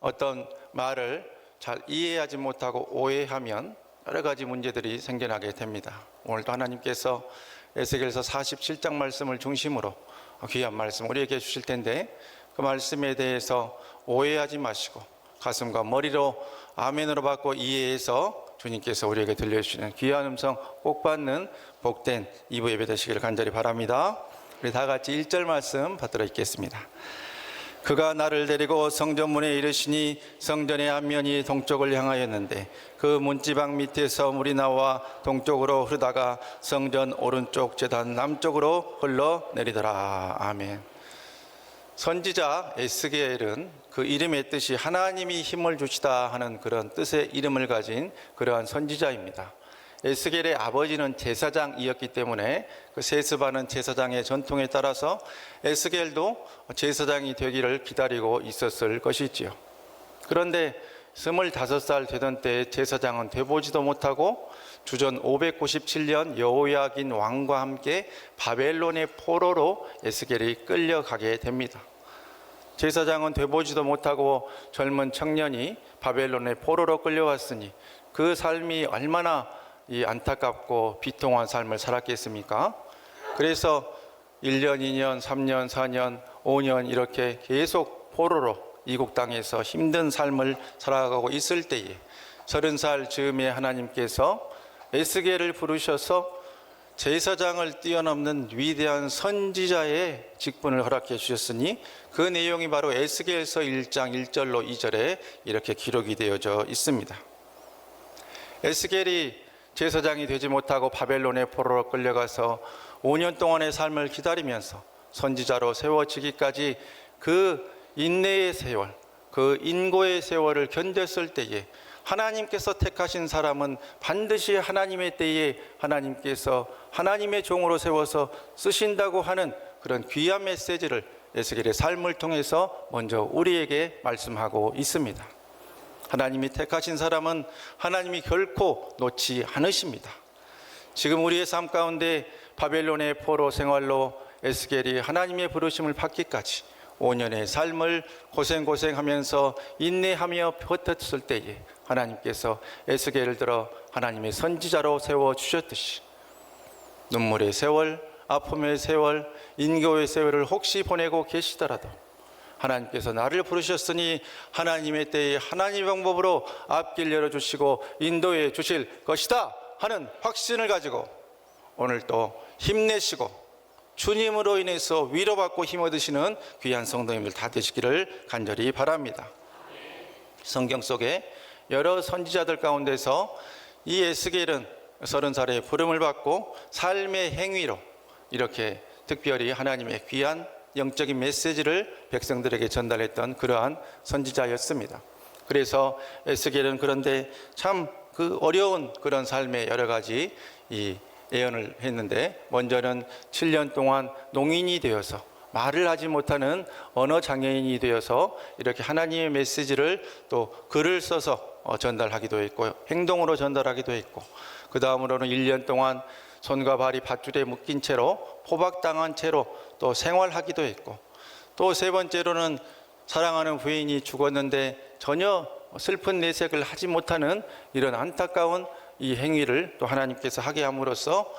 어떤 말을 잘 이해하지 못하고 오해하면 여러 가지 문제들이 생겨나게 됩니다. 오늘도 하나님께서 에스겔서 47장 말씀을 중심으로 귀한 말씀 우리에게 주실 텐데, 그 말씀에 대해서 오해하지 마시고 가슴과 머리로 아멘으로 받고 이해해서 주님께서 우리에게 들려주시는 귀한 음성 꼭 받는 복된 2부 예배 되시기를 간절히 바랍니다. 우리 다 같이 1절 말씀 받들어 읽겠습니다. 그가 나를 데리고 성전문에 이르시니 성전의 앞면이 동쪽을 향하였는데 그 문지방 밑에서 물이 나와 동쪽으로 흐르다가 성전 오른쪽 제단 남쪽으로 흘러내리더라. 아멘. 선지자 에스겔은 그 이름의 뜻이 하나님이 힘을 주시다 하는 그런 뜻의 이름을 가진 그러한 선지자입니다. 에스겔의 아버지는 제사장이었기 때문에 그 세습하는 제사장의 전통에 따라서 에스겔도 제사장이 되기를 기다리고 있었을 것이지요. 그런데 25살 되던 때 제사장은 돼보지도 못하고 주전 597년 여호야긴 왕과 함께 바벨론의 포로로 에스겔이 끌려가게 됩니다. 제사장은 돼보지도 못하고 젊은 청년이 바벨론의 포로로 끌려왔으니 그 삶이 얼마나 안타깝고 비통한 삶을 살았겠습니까? 그래서 1년, 2년, 3년, 4년, 5년 이렇게 계속 포로로 이국 땅에서 힘든 삶을 살아가고 있을 때에 30살 즈음에 하나님께서 에스겔을 부르셔서 제사장을 뛰어넘는 위대한 선지자의 직분을 허락해 주셨으니 그 내용이 바로 에스겔서 1장 1절로 2절에 이렇게 기록이 되어져 있습니다. 에스겔이 제사장이 되지 못하고 바벨론의 포로로 끌려가서 5년 동안의 삶을 기다리면서 선지자로 세워지기까지 그 인내의 세월, 그 인고의 세월을 견뎠을 때에 하나님께서 택하신 사람은 반드시 하나님의 때에 하나님께서 하나님의 종으로 세워서 쓰신다고 하는 그런 귀한 메시지를 에스겔의 삶을 통해서 먼저 우리에게 말씀하고 있습니다. 하나님이 택하신 사람은 하나님이 결코 놓지 않으십니다. 지금 우리의 삶 가운데 바벨론의 포로 생활로 에스겔이 하나님의 부르심을 받기까지 5년의 삶을 고생하면서 인내하며 버텼을 때에 하나님께서 에스겔을 들어 하나님의 선지자로 세워주셨듯이 눈물의 세월, 아픔의 세월, 인고의 세월을 혹시 보내고 계시더라도 하나님께서 나를 부르셨으니 하나님의 때에 하나님의 방법으로 앞길 열어주시고 인도해 주실 것이다 하는 확신을 가지고 오늘 또 힘내시고 주님으로 인해서 위로받고 힘 얻으시는 귀한 성도님들 다 되시기를 간절히 바랍니다. 성경 속에 여러 선지자들 가운데서 이 에스겔은 30살에 부름을 받고 삶의 행위로 이렇게 특별히 하나님의 귀한 영적인 메시지를 백성들에게 전달했던 그러한 선지자였습니다. 그래서 에스겔은 그런데 참 그 어려운 그런 삶의 여러 가지 예언을 했는데, 먼저는 7년 동안 농인이 되어서 말을 하지 못하는 언어 장애인이 되어서 이렇게 하나님의 메시지를 또 글을 써서 전달하기도 했고 행동으로 전달하기도 했고, 그 다음으로는 1년 동안 손과 발이 밧줄에 묶인 채로 포박당한 채로 또 생활하기도 했고, 또 세 번째로는 사랑하는 부인이 죽었는데 전혀 슬픈 내색을 하지 못하는 이런 안타까운 이 행위를 또 하나님께서 하게 함으로써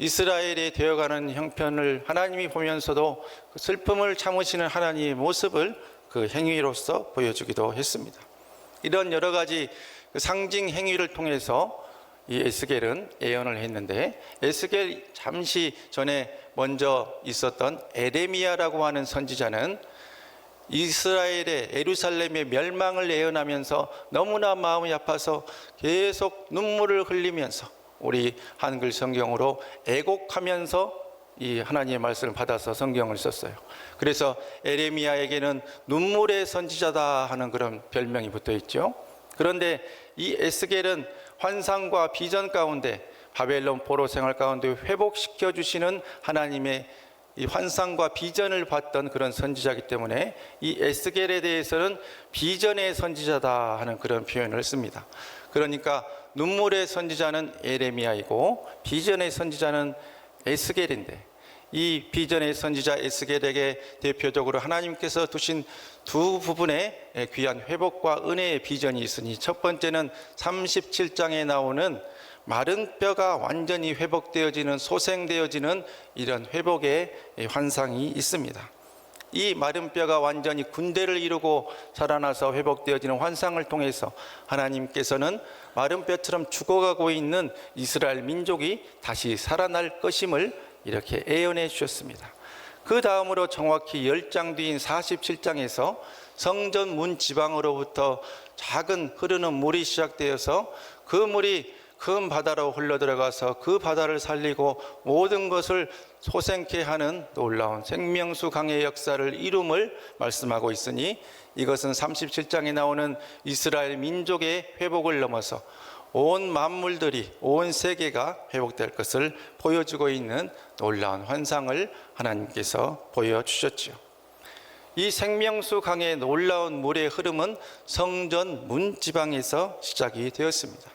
이스라엘이 되어가는 형편을 하나님이 보면서도 그 슬픔을 참으시는 하나님의 모습을 그 행위로서 보여주기도 했습니다. 이런 여러 가지 상징 행위를 통해서 이 에스겔은 예언을 했는데, 에스겔 잠시 전에 먼저 있었던 에레미야라고 하는 선지자는 이스라엘의 예루살렘의 멸망을 예언하면서 너무나 마음이 아파서 계속 눈물을 흘리면서 우리 한글 성경으로 애곡하면서 이 하나님의 말씀을 받아서 성경을 썼어요. 그래서 에레미야에게는 눈물의 선지자다 하는 그런 별명이 붙어 있죠. 그런데 이 에스겔은 환상과 비전 가운데 바벨론 포로 생활 가운데 회복시켜 주시는 하나님의 이 환상과 비전을 봤던 그런 선지자이기 때문에 이 에스겔에 대해서는 비전의 선지자다 하는 그런 표현을 씁니다. 그러니까 눈물의 선지자는 에레미야이고 비전의 선지자는 에스겔인데, 이 비전의 선지자 에스겔에게 대표적으로 하나님께서 두신 두 부분의 귀한 회복과 은혜의 비전이 있으니, 첫 번째는 37장에 나오는 마른 뼈가 완전히 회복되어지는, 소생되어지는 이런 회복의 환상이 있습니다. 이 마른 뼈가 완전히 군대를 이루고 살아나서 회복되어지는 환상을 통해서 하나님께서는 마른 뼈처럼 죽어가고 있는 이스라엘 민족이 다시 살아날 것임을 이렇게 예언해 주셨습니다. 그 다음으로 정확히 10장 뒤인 47장에서 성전 문 지방으로부터 작은 흐르는 물이 시작되어서 그 물이 큰 바다로 흘러들어가서 그 바다를 살리고 모든 것을 소생케 하는 놀라운 생명수 강의 역사를 이룸을 말씀하고 있으니, 이것은 37장에 나오는 이스라엘 민족의 회복을 넘어서 온 만물들이, 온 세계가 회복될 것을 보여주고 있는 놀라운 환상을 하나님께서 보여주셨지요. 이 생명수 강의 놀라운 물의 흐름은 성전 문지방에서 시작이 되었습니다.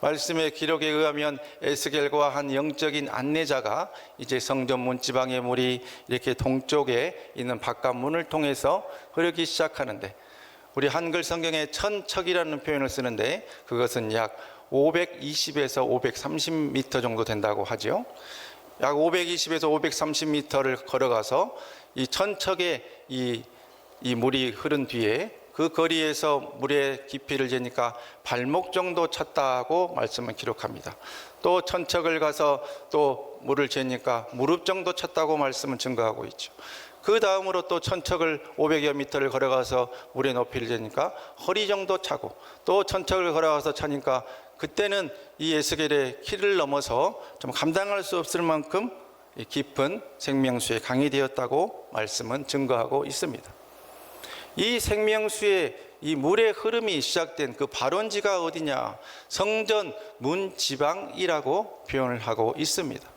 말씀의 기록에 의하면 에스겔과 한 영적인 안내자가 이제 성전 문지방의 물이 이렇게 동쪽에 있는 바깥문을 통해서 흐르기 시작하는데, 우리 한글 성경에 천척이라는 표현을 쓰는데 그것은 약 520에서 530m 정도 된다고 하죠. 약 520에서 530m를 걸어가서 이 천척의 이 물이 흐른 뒤에 그 거리에서 물의 깊이를 재니까 발목 정도 찼다고 말씀을 기록합니다. 또 천척을 가서 또 물을 재니까 무릎 정도 찼다고 말씀을 증거하고 있죠. 그 다음으로 또 천척을 500여 미터를 걸어가서 물의 높이를 재니까 허리 정도 차고, 또 천척을 걸어가서 차니까 그때는 이 에스겔의 키를 넘어서 좀 감당할 수 없을 만큼 깊은 생명수의 강이 되었다고 말씀은 증거하고 있습니다. 이 생명수의 이 물의 흐름이 시작된 그 발원지가 어디냐? 성전 문지방이라고 표현을 하고 있습니다.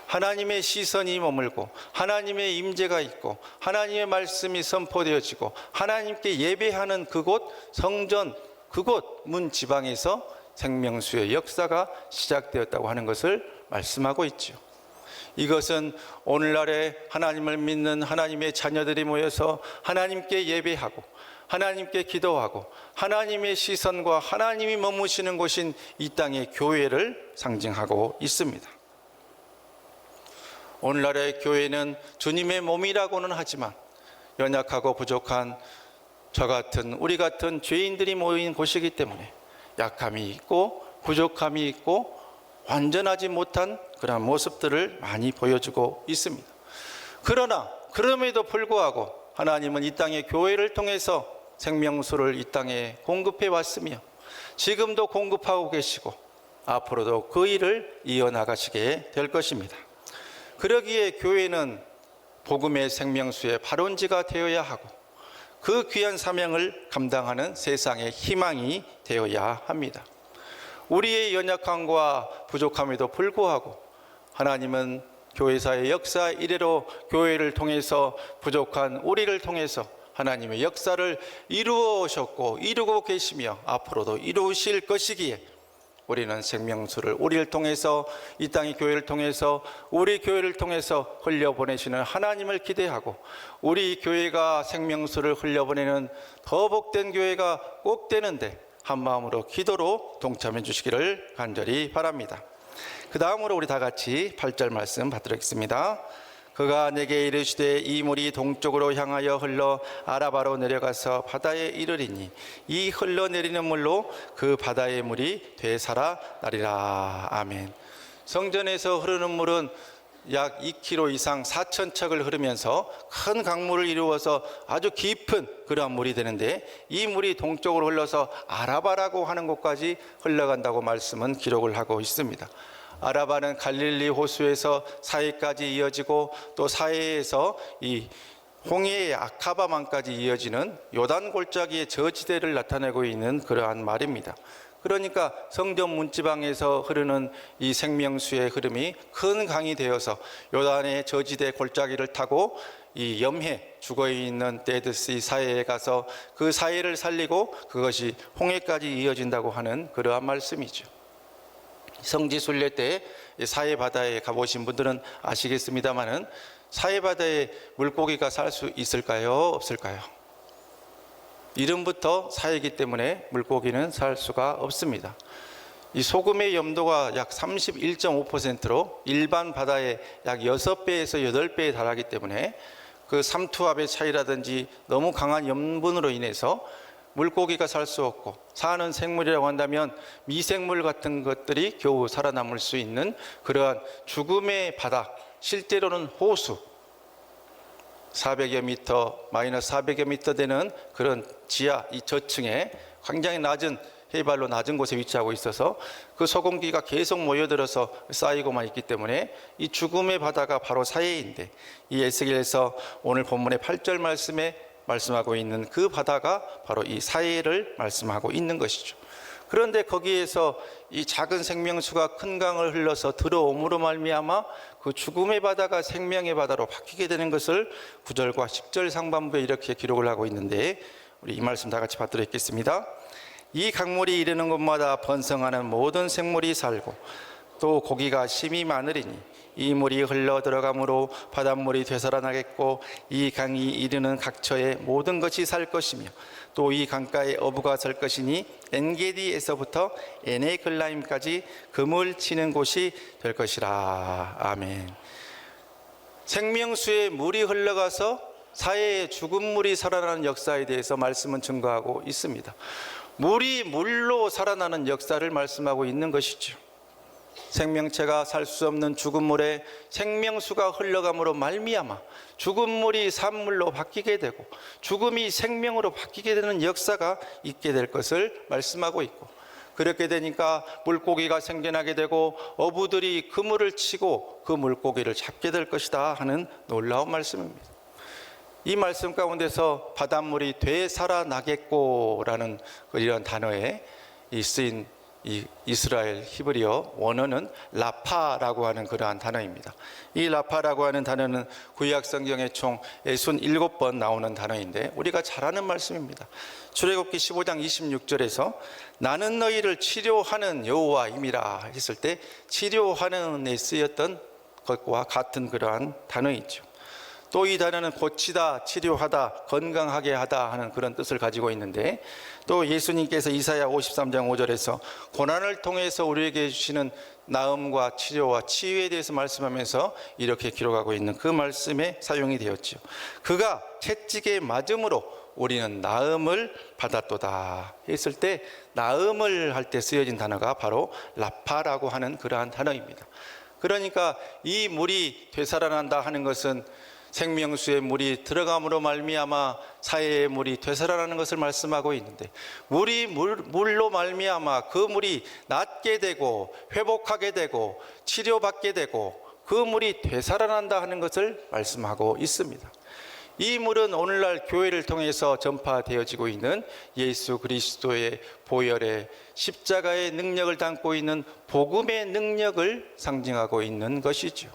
하나님의 시선이 머물고 하나님의 임재가 있고 하나님의 말씀이 선포되어지고 하나님께 예배하는 그곳, 성전 그곳 문지방에서 생명수의 역사가 시작되었다고 하는 것을 말씀하고 있죠. 이것은 오늘날에 하나님을 믿는 하나님의 자녀들이 모여서 하나님께 예배하고 하나님께 기도하고 하나님의 시선과 하나님이 머무시는 곳인 이 땅의 교회를 상징하고 있습니다. 오늘날의 교회는 주님의 몸이라고는 하지만 연약하고 부족한 저 같은, 우리 같은 죄인들이 모인 곳이기 때문에 약함이 있고 부족함이 있고 완전하지 못한 그런 모습들을 많이 보여주고 있습니다. 그러나 그럼에도 불구하고 하나님은 이 땅의 교회를 통해서 생명수를 이 땅에 공급해 왔으며 지금도 공급하고 계시고 앞으로도 그 일을 이어나가시게 될 것입니다. 그러기에 교회는 복음의 생명수의 발원지가 되어야 하고 그 귀한 사명을 감당하는 세상의 희망이 되어야 합니다. 우리의 연약함과 부족함에도 불구하고 하나님은 교회사의 역사 이래로 교회를 통해서 부족한 우리를 통해서 하나님의 역사를 이루어 오셨고 이루고 계시며 앞으로도 이루실 것이기에 우리는 생명수를 우리를 통해서 이 땅의 교회를 통해서 우리 교회를 통해서 흘려보내시는 하나님을 기대하고 우리 교회가 생명수를 흘려보내는 더 복된 교회가 꼭 되는데 한마음으로 기도로 동참해 주시기를 간절히 바랍니다. 그 다음으로 우리 다 같이 8절 말씀 받들겠습니다. 그가 내게 이르시되 이 물이 동쪽으로 향하여 흘러 아라바로 내려가서 바다에 이르리니 이 흘러내리는 물로 그 바다의 물이 되살아 나리라. 아멘. 성전에서 흐르는 물은 약 2km 이상 4,000척을 흐르면서 큰 강물을 이루어서 아주 깊은 그러한 물이 되는데 이 물이 동쪽으로 흘러서 아라바라고 하는 곳까지 흘러간다고 말씀은 기록을 하고 있습니다. 아라바는 갈릴리 호수에서 사해까지 이어지고 또 사해에서 이 홍해의 아카바만까지 이어지는 요단 골짜기의 저지대를 나타내고 있는 그러한 말입니다. 그러니까 성전 문지방에서 흐르는 이 생명수의 흐름이 큰 강이 되어서 요단의 저지대 골짜기를 타고 이 염해 죽어있는 데드시 사해에 가서 그 사해를 살리고 그것이 홍해까지 이어진다고 하는 그러한 말씀이죠. 성지순례 때 사해바다에 가보신 분들은 아시겠습니다마는 사해바다에 물고기가 살 수 있을까요? 없을까요? 이름부터 사해이기 때문에 물고기는 살 수가 없습니다. 이 소금의 염도가 약 31.5%로 일반 바다의 약 6배에서 8배에 달하기 때문에 그 삼투압의 차이라든지 너무 강한 염분으로 인해서 물고기가 살 수 없고, 사는 생물이라고 한다면 미생물 같은 것들이 겨우 살아남을 수 있는 그러한 죽음의 바닥, 실제로는 호수 400여 미터, 마이너스 400여 미터 되는 그런 지하 이 저층에 굉장히 낮은 해발로 낮은 곳에 위치하고 있어서 그 소금기가 계속 모여들어서 쌓이고만 있기 때문에 이 죽음의 바다가 바로 사해인데, 이 에스겔에서 오늘 본문의 8절 말씀에 말씀하고 있는 그 바다가 바로 이 사해를 말씀하고 있는 것이죠. 그런데 거기에서 이 작은 생명수가 큰 강을 흘러서 들어옴으로 말미암아 그 죽음의 바다가 생명의 바다로 바뀌게 되는 것을 9절과 10절 상반부에 이렇게 기록을 하고 있는데, 우리 이 말씀 다 같이 받도록 읽겠습니다. 이 강물이 이르는 곳마다 번성하는 모든 생물이 살고 또 고기가 심이 많으리니 이 물이 흘러 들어가므로 바닷물이 되살아나겠고, 이 강이 이르는 각처에 모든 것이 살 것이며 또 이 강가에 어부가 설 것이니 엔게디에서부터 에네글라임까지 그물 치는 곳이 될 것이라. 아멘. 생명수에 물이 흘러가서 사해의 죽은 물이 살아나는 역사에 대해서 말씀은 증거하고 있습니다. 물이 물로 살아나는 역사를 말씀하고 있는 것이죠. 생명체가 살 수 없는 죽은 물에 생명수가 흘러감으로 말미암아 죽은 물이 산물로 바뀌게 되고 죽음이 생명으로 바뀌게 되는 역사가 있게 될 것을 말씀하고 있고, 그렇게 되니까 물고기가 생겨나게 되고 어부들이 그물을 치고 그 물고기를 잡게 될 것이다 하는 놀라운 말씀입니다. 이 말씀 가운데서 바닷물이 되살아나겠고라는 이런 단어에 쓰인 이 이스라엘 히브리어 원어는 라파라고 하는 그러한 단어입니다. 이 라파라고 하는 단어는 구약 성경에 총 67번 나오는 단어인데 우리가 잘 아는 말씀입니다. 출애굽기 15장 26절에서 나는 너희를 치료하는 여호와임이라 했을 때 치료하는 에 쓰였던 것과 같은 그러한 단어이죠. 또 이 단어는 고치다, 치료하다, 건강하게 하다 하는 그런 뜻을 가지고 있는데, 또 예수님께서 이사야 53장 5절에서 고난을 통해서 우리에게 주시는 나음과 치료와 치유에 대해서 말씀하면서 이렇게 기록하고 있는 그 말씀에 사용이 되었죠. 그가 채찍에 맞음으로 우리는 나음을 받았도다 했을 때, 나음을 할 때 쓰여진 단어가 바로 라파라고 하는 그러한 단어입니다. 그러니까 이 물이 되살아난다 하는 것은 생명수의 물이 들어감으로 말미암아 사해의 물이 되살아나는 것을 말씀하고 있는데, 물이 물로 말미암아 그 물이 낫게 되고 회복하게 되고 치료받게 되고 그 물이 되살아난다 하는 것을 말씀하고 있습니다. 이 물은 오늘날 교회를 통해서 전파되어지고 있는 예수 그리스도의 보혈의 십자가의 능력을 담고 있는 복음의 능력을 상징하고 있는 것이죠.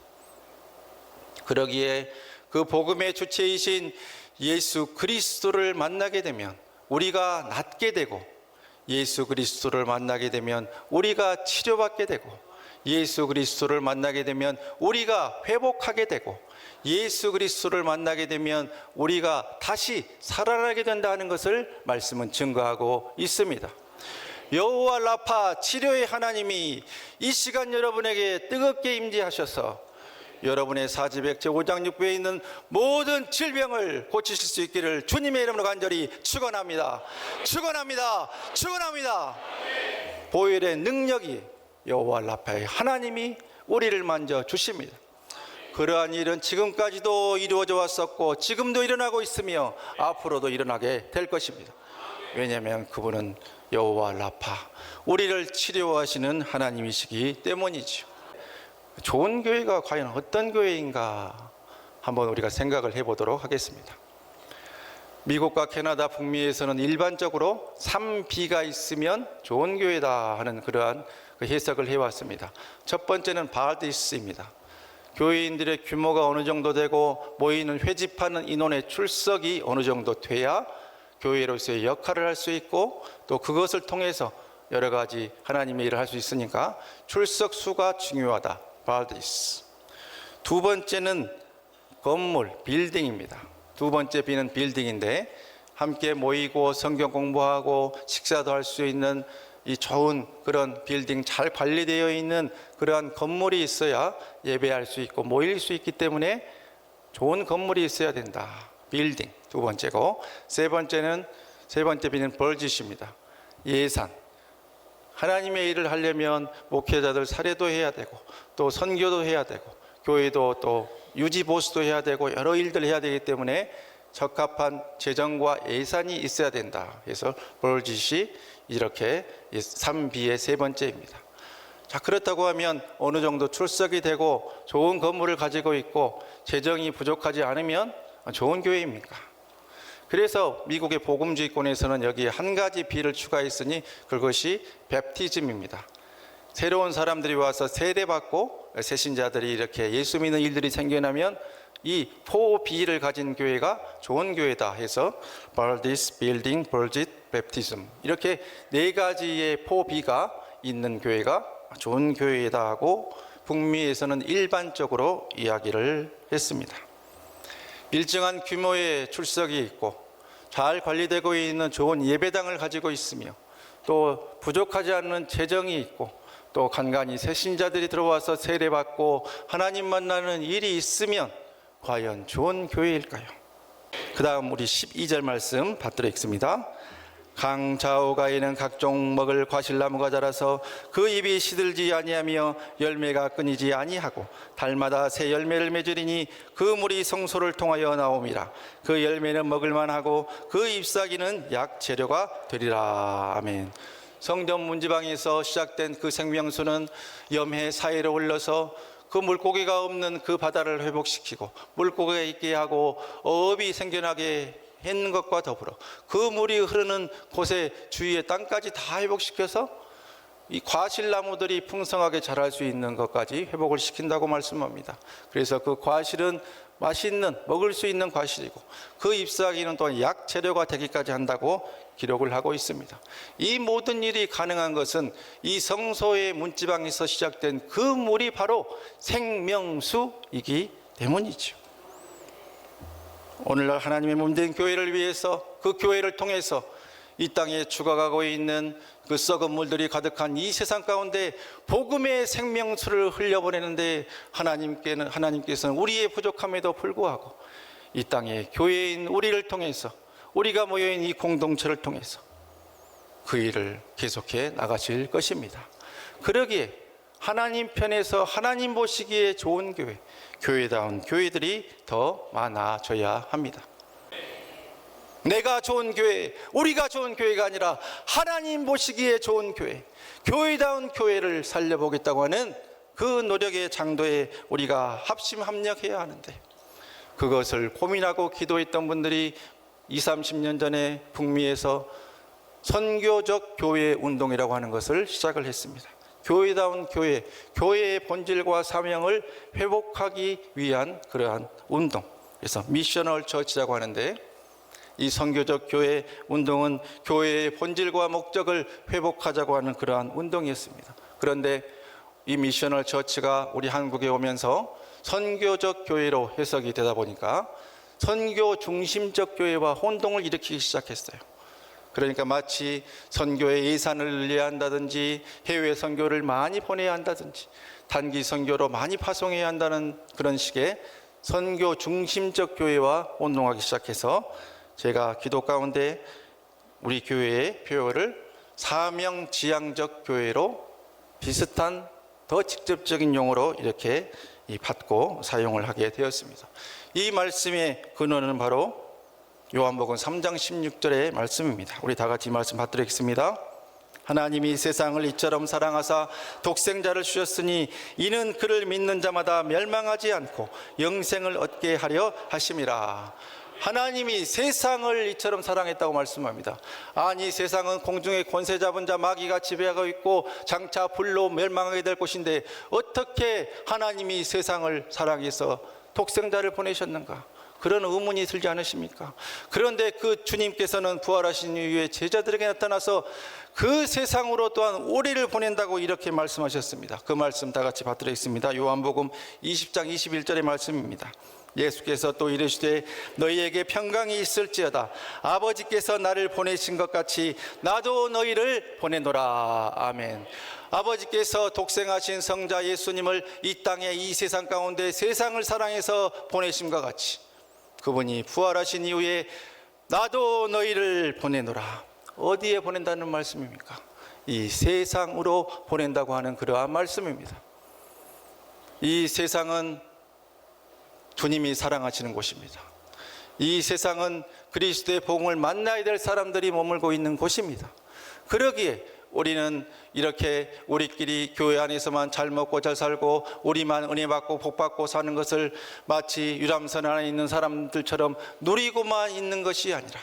그러기에 그 복음의 주체이신 예수 그리스도를 만나게 되면 우리가 낫게 되고, 예수 그리스도를 만나게 되면 우리가 치료받게 되고, 예수 그리스도를 만나게 되면 우리가 회복하게 되고, 예수 그리스도를 만나게 되면 우리가 다시 살아나게 된다는 것을 말씀은 증거하고 있습니다. 여호와 라파 치료의 하나님이 이 시간 여러분에게 뜨겁게 임재하셔서 여러분의 사지백제 5장 6부에 있는 모든 질병을 고치실 수 있기를 주님의 이름으로 간절히 축원합니다. 축원합니다. 축원합니다. 보혈의 능력이 여호와 라파의 하나님이 우리를 만져 주십니다. 그러한 일은 지금까지도 이루어져 왔었고 지금도 일어나고 있으며 앞으로도 일어나게 될 것입니다. 왜냐하면 그분은 여호와 라파, 우리를 치료하시는 하나님이시기 때문이죠. 좋은 교회가 과연 어떤 교회인가 한번 우리가 생각을 해보도록 하겠습니다. 미국과 캐나다, 북미에서는 일반적으로 3B가 있으면 좋은 교회다 하는 그러한 해석을 해왔습니다. 첫 번째는 바디스입니다. 교회인들의 규모가 어느 정도 되고 모이는 회집하는 인원의 출석이 어느 정도 돼야 교회로서의 역할을 할 수 있고, 또 그것을 통해서 여러 가지 하나님의 일을 할 수 있으니까 출석 수가 중요하다. 발디스. 두 번째는 건물, 빌딩입니다. 두 번째 B는 빌딩인데 함께 모이고 성경 공부하고 식사도 할 수 있는 이 좋은 그런 빌딩, 잘 관리되어 있는 그러한 건물이 있어야 예배할 수 있고 모일 수 있기 때문에 좋은 건물이 있어야 된다. 빌딩 두 번째고, 세 번째 B는 버짓입니다. 예산. 하나님의 일을 하려면 목회자들 사례도 해야 되고 또 선교도 해야 되고 교회도 또 유지 보수도 해야 되고 여러 일들을 해야 되기 때문에 적합한 재정과 예산이 있어야 된다. 그래서 버짓이 이렇게 3B의 세 번째입니다. 자, 그렇다고 하면 어느 정도 출석이 되고 좋은 건물을 가지고 있고 재정이 부족하지 않으면 좋은 교회입니까? 그래서 미국의 복음주의권에서는 여기에 한 가지 B를 추가했으니 그것이 뵙티즘입니다. 새로운 사람들이 와서 세례받고 새신자들이 이렇게 예수 믿는 일들이 생겨나면 이 4B를 가진 교회가 좋은 교회다 해서 Baptist, Building, Budget, Baptism 이렇게 네 가지의 4B가 있는 교회가 좋은 교회다 하고 북미에서는 일반적으로 이야기를 했습니다. 일정한 규모의 출석이 있고 잘 관리되고 있는 좋은 예배당을 가지고 있으며 또 부족하지 않는 재정이 있고 또 간간히 새신자들이 들어와서 세례받고 하나님 만나는 일이 있으면 과연 좋은 교회일까요? 그 다음 우리 12절 말씀 받들어 읽습니다. 강 좌우가에는 각종 먹을 과실나무가 자라서 그 잎이 시들지 아니하며 열매가 끊이지 아니하고 달마다 새 열매를 맺으리니 그 물이 성소를 통하여 나옴이라. 그 열매는 먹을만하고 그 잎사귀는 약 재료가 되리라. 아멘. 성전 문지방에서 시작된 그 생명수는 염해 사이로 흘러서 그 물고기가 없는 그 바다를 회복시키고 물고기가 있게 하고 어업이 생겨나게 했는 것과 더불어 그 물이 흐르는 곳의 주위의 땅까지 다 회복시켜서 이 과실나무들이 풍성하게 자랄 수 있는 것까지 회복을 시킨다고 말씀합니다. 그래서 그 과실은 맛있는 먹을 수 있는 과실이고 그 잎사귀는 또 약 재료가 되기까지 한다고 기록을 하고 있습니다. 이 모든 일이 가능한 것은 이 성소의 문지방에서 시작된 그 물이 바로 생명수이기 때문이죠. 오늘날 하나님의 몸된 교회를 위해서 그 교회를 통해서 이 땅에 죽어가고 있는 그 썩은 물들이 가득한 이 세상 가운데 복음의 생명수를 흘려보내는데 하나님께서는 우리의 부족함에도 불구하고 이 땅에 교회인 우리를 통해서 우리가 모여있는 이 공동체를 통해서 그 일을 계속해 나가실 것입니다. 그러기에 하나님 편에서 하나님 보시기에 좋은 교회, 교회다운 교회들이 더 많아져야 합니다. 내가 좋은 교회, 우리가 좋은 교회가 아니라 하나님 보시기에 좋은 교회, 교회다운 교회를 살려보겠다고 하는 그 노력의 장도에 우리가 합심합력해야 하는데 그것을 고민하고 기도했던 분들이 20-30년 전에 북미에서 선교적 교회 운동이라고 하는 것을 시작을 했습니다. 교회다운 교회, 교회의 본질과 사명을 회복하기 위한 그러한 운동, 그래서 미셔널 처치라고 하는데 이 선교적 교회 운동은 교회의 본질과 목적을 회복하자고 하는 그러한 운동이었습니다. 그런데 이 미셔널 처치가 우리 한국에 오면서 선교적 교회로 해석이 되다 보니까 선교 중심적 교회와 혼동을 일으키기 시작했어요. 그러니까 마치 선교의 예산을 늘려야 한다든지 해외 선교를 많이 보내야 한다든지 단기 선교로 많이 파송해야 한다는 그런 식의 선교 중심적 교회와 혼동하기 시작해서 제가 기도 가운데 우리 교회의 표어를 사명지향적 교회로 비슷한 더 직접적인 용어로 이렇게 받고 사용을 하게 되었습니다. 이 말씀의 근원은 바로 요한복음 3장 16절의 말씀입니다. 우리 다 같이 말씀 받들겠습니다. 하나님이 세상을 이처럼 사랑하사 독생자를 주셨으니 이는 그를 믿는 자마다 멸망하지 않고 영생을 얻게 하려 하심이라. 하나님이 세상을 이처럼 사랑했다고 말씀합니다. 아니, 세상은 공중의 권세 잡은 자 마귀가 지배하고 있고 장차 불로 멸망하게 될 곳인데 어떻게 하나님이 세상을 사랑해서 독생자를 보내셨는가? 그런 의문이 들지 않으십니까? 그런데 그 주님께서는 부활하신 이후에 제자들에게 나타나서 그 세상으로 또한 오래를 보낸다고 이렇게 말씀하셨습니다. 그 말씀 다 같이 받들어 있습니다. 요한복음 20장 21절의 말씀입니다. 예수께서 또 이르시되 너희에게 평강이 있을지어다. 아버지께서 나를 보내신 것 같이 나도 너희를 보내노라. 아멘. 아버지께서 독생하신 성자 예수님을 이 땅에 이 세상 가운데 세상을 사랑해서 보내심과 같이 그분이 부활하신 이후에 나도 너희를 보내노라. 어디에 보낸다는 말씀입니까? 이 세상으로 보낸다고 하는 그러한 말씀입니다. 이 세상은 주님이 사랑하시는 곳입니다. 이 세상은 그리스도의 복음을 만나야 될 사람들이 머물고 있는 곳입니다. 그러기에 우리는 이렇게 우리끼리 교회 안에서만 잘 먹고 잘 살고 우리만 은혜 받고 복 받고 사는 것을 마치 유람선 안에 있는 사람들처럼 누리고만 있는 것이 아니라,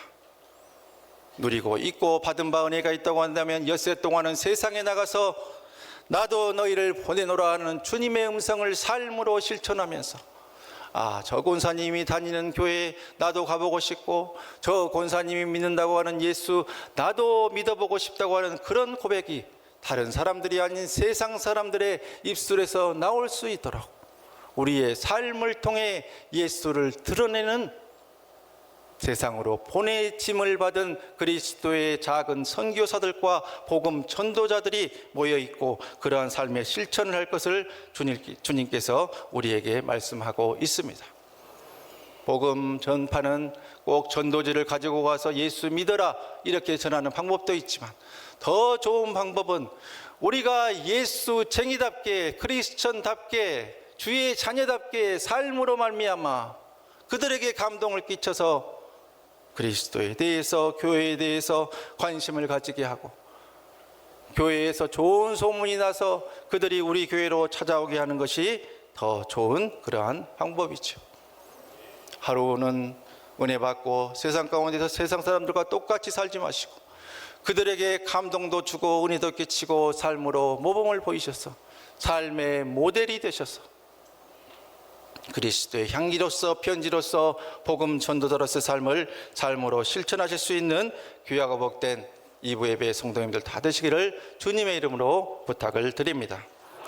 누리고 있고 받은 바 은혜가 있다고 한다면 엿새 동안은 세상에 나가서 나도 너희를 보내노라 하는 주님의 음성을 삶으로 실천하면서 저 권사님이 다니는 교회에 나도 가보고 싶고 저 권사님이 믿는다고 하는 예수 나도 믿어보고 싶다고 하는 그런 고백이 다른 사람들이 아닌 세상 사람들의 입술에서 나올 수 있도록 우리의 삶을 통해 예수를 드러내는 세상으로 보내짐을 받은 그리스도의 작은 선교사들과 복음 전도자들이 모여있고 그러한 삶의 실천을 할 것을 주님께서 우리에게 말씀하고 있습니다. 복음 전파는 꼭 전도지를 가지고 가서 예수 믿어라 이렇게 전하는 방법도 있지만 더 좋은 방법은 우리가 예수쟁이답게 크리스천답게 주의 자녀답게 삶으로 말미암아 그들에게 감동을 끼쳐서 그리스도에 대해서 교회에 대해서 관심을 가지게 하고 교회에서 좋은 소문이 나서 그들이 우리 교회로 찾아오게 하는 것이 더 좋은 그러한 방법이죠. 하루는 은혜 받고 세상 가운데서 세상 사람들과 똑같이 살지 마시고 그들에게 감동도 주고 은혜도 끼치고 삶으로 모범을 보이셔서 삶의 모델이 되셔서 그리스도의 향기로서 편지로서 복음 전도자로서의 삶으로 실천하실 수 있는 귀하고 복된 2부 예배 성도님들 다 되시기를 주님의 이름으로 부탁을 드립니다.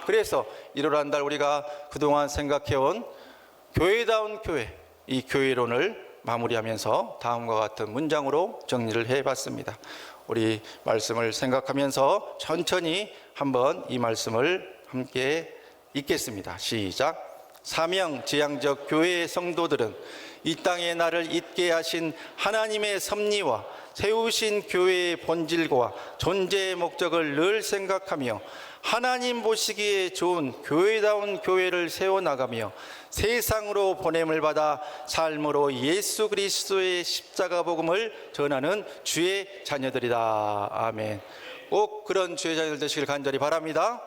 그래서 1월 한 달 우리가 그동안 생각해온 교회다운 교회, 이 교회론을 마무리하면서 다음과 같은 문장으로 정리를 해봤습니다. 우리 말씀을 생각하면서 천천히 한번 이 말씀을 함께 읽겠습니다. 시작. 사명지향적 교회의 성도들은 이 땅에 나를 있게 하신 하나님의 섭리와 세우신 교회의 본질과 존재의 목적을 늘 생각하며 하나님 보시기에 좋은 교회다운 교회를 세워나가며 세상으로 보냄을 받아 삶으로 예수 그리스도의 십자가 복음을 전하는 주의 자녀들이다. 아멘. 꼭 그런 주의 자녀들 되시길 간절히 바랍니다.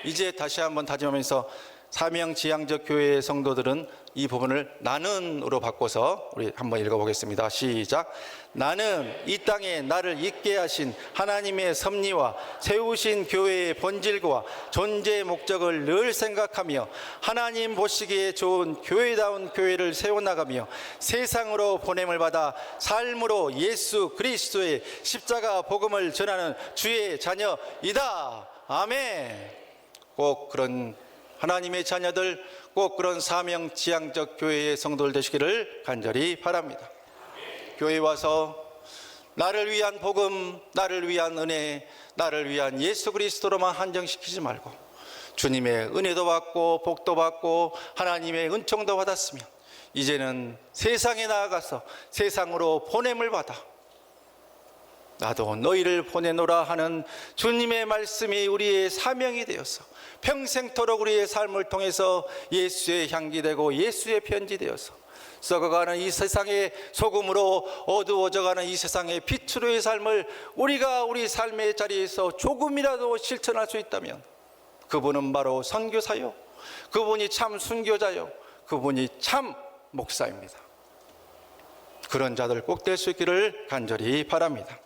이제 다시 한번 다짐하면서 사명지향적 교회의 성도들은 이 부분을 나는으로 바꿔서 우리 한번 읽어보겠습니다. 시작. 나는 이 땅에 나를 있게 하신 하나님의 섭리와 세우신 교회의 본질과 존재의 목적을 늘 생각하며 하나님 보시기에 좋은 교회다운 교회를 세워나가며 세상으로 보냄을 받아 삶으로 예수 그리스도의 십자가 복음을 전하는 주의 자녀이다. 아멘. 꼭 그런 하나님의 자녀들, 꼭 그런 사명지향적 교회의 성도들 되시기를 간절히 바랍니다. 교회에 와서 나를 위한 복음, 나를 위한 은혜, 나를 위한 예수 그리스도로만 한정시키지 말고 주님의 은혜도 받고 복도 받고 하나님의 은총도 받았으면 이제는 세상에 나아가서 세상으로 보냄을 받아 나도 너희를 보내노라 하는 주님의 말씀이 우리의 사명이 되어서 평생토록 우리의 삶을 통해서 예수의 향기 되고 예수의 편지 되어서 썩어가는 이 세상의 소금으로 어두워져가는 이 세상의 빛으로의 삶을 우리가 우리 삶의 자리에서 조금이라도 실천할 수 있다면 그분은 바로 선교사요, 그분이 참 순교자요, 그분이 참 목사입니다. 그런 자들 꼭 될 수 있기를 간절히 바랍니다.